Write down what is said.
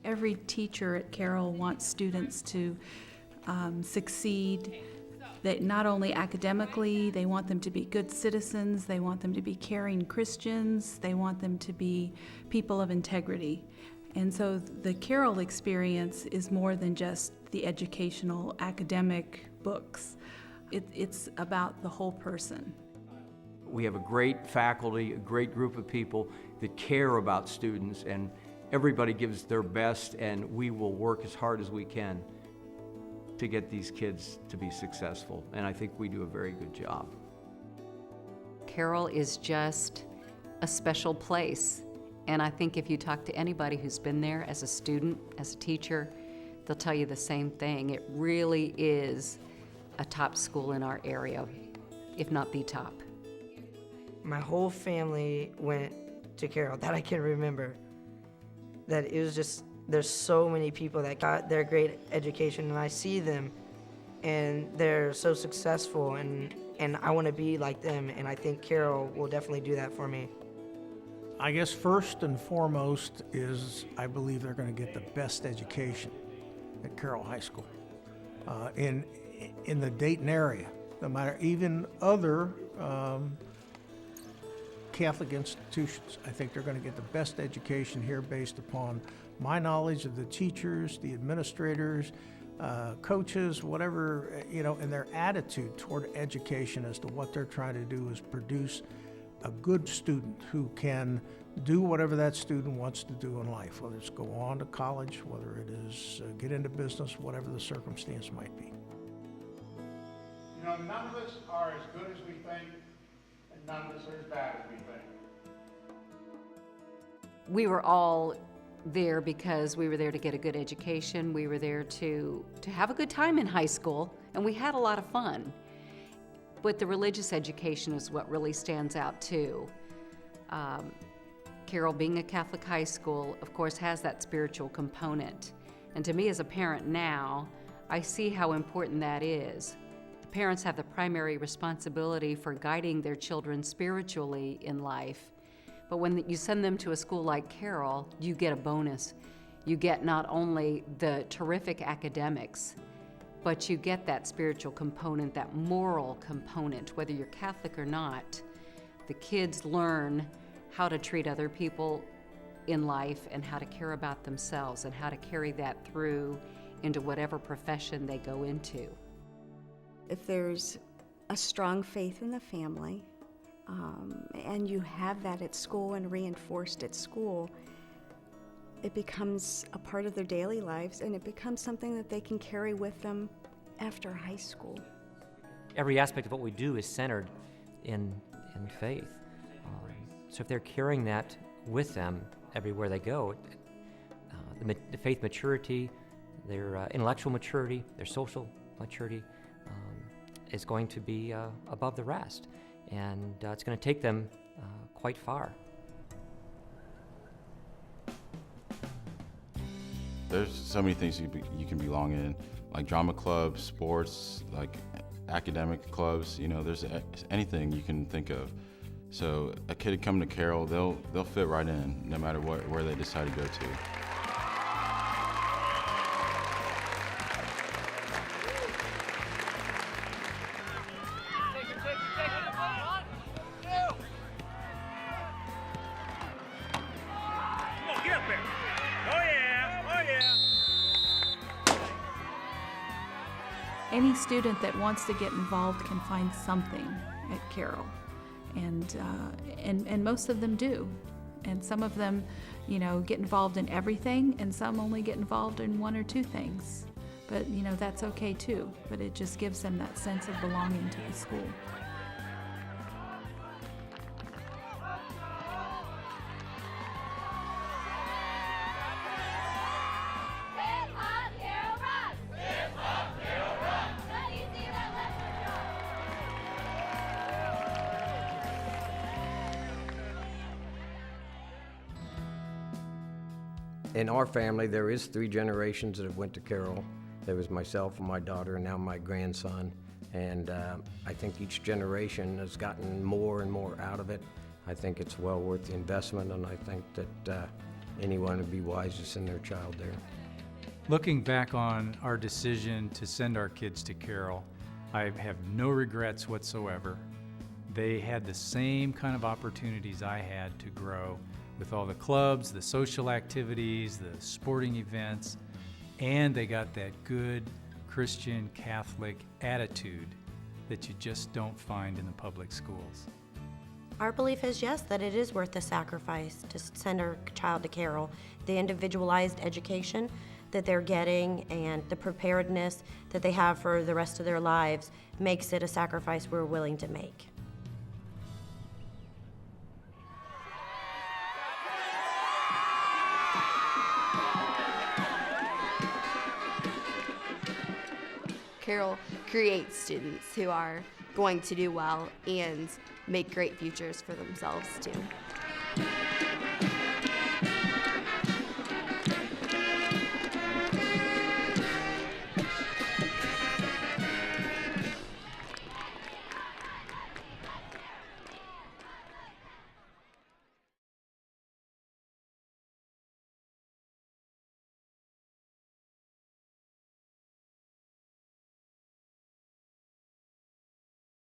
Every teacher at Carroll wants students to succeed. That not only academically, they want them to be good citizens, they want them to be caring Christians, they want them to be people of integrity. And so the Carroll experience is more than just the educational academic books. It's about the whole person. We have a great faculty, a great group of people that care about students, and everybody gives their best, and we will work as hard as we can to get these kids to be successful, and I think we do a very good job. Carroll is just a special place, and I think if you talk to anybody who's been there as a student, as a teacher, they'll tell you the same thing. It really is a top school in our area, if not the top. My whole family went to Carroll that I can remember. That it was just, there's so many people that got their great education, and I see them and they're so successful, and I want to be like them, and I think Carroll will definitely do that for me. I guess first and foremost is I believe they're going to get the best education at Carroll High School in the Dayton area, no matter even other Catholic institutions. I think they're going to get the best education here based upon my knowledge of the teachers, the administrators, coaches, whatever, and their attitude toward education as to what they're trying to do is produce a good student who can do whatever that student wants to do in life, whether it's go on to college, whether it is get into business, whatever the circumstance might be. None of us are as good as we think, and none of us are as bad as we think. We were all there because we were there to get a good education. We were there to have a good time in high school, and we had a lot of fun. But the religious education is what really stands out too. Carroll, being a Catholic high school, of course, has that spiritual component. And to me as a parent now, I see how important that is. The parents have the primary responsibility for guiding their children spiritually in life. But when you send them to a school like Carroll, you get a bonus. You get not only the terrific academics, but you get that spiritual component, that moral component, whether you're Catholic or not. The kids learn how to treat other people in life and how to care about themselves and how to carry that through into whatever profession they go into. If there's a strong faith in the family, and you have that at school and reinforced at school, it becomes a part of their daily lives, and it becomes something that they can carry with them after high school. Every aspect of what we do is centered in faith. So if they're carrying that with them everywhere they go, the faith maturity, their intellectual maturity, their social maturity is going to be above the rest. And it's going to take them quite far. There's so many things you can belong in, like drama clubs, sports, like academic clubs. There's anything you can think of. So a kid coming to Carroll, they'll fit right in, no matter where they decide to go to. Any student that wants to get involved can find something at Carroll, and most of them do. And some of them, get involved in everything, and some only get involved in one or two things. But that's okay too. But it just gives them that sense of belonging to the school. In our family, there is 3 generations that have went to Carroll. There was myself and my daughter, and now my grandson. And I think each generation has gotten more and more out of it. I think it's well worth the investment, and I think that anyone would be wise to send their child there. Looking back on our decision to send our kids to Carroll, I have no regrets whatsoever. They had the same kind of opportunities I had to grow with all the clubs, the social activities, the sporting events, and they got that good Christian Catholic attitude that you just don't find in the public schools. Our belief is, yes, that it is worth the sacrifice to send our child to Carroll. The individualized education that they're getting and the preparedness that they have for the rest of their lives makes it a sacrifice we're willing to make. Carroll creates students who are going to do well and make great futures for themselves too.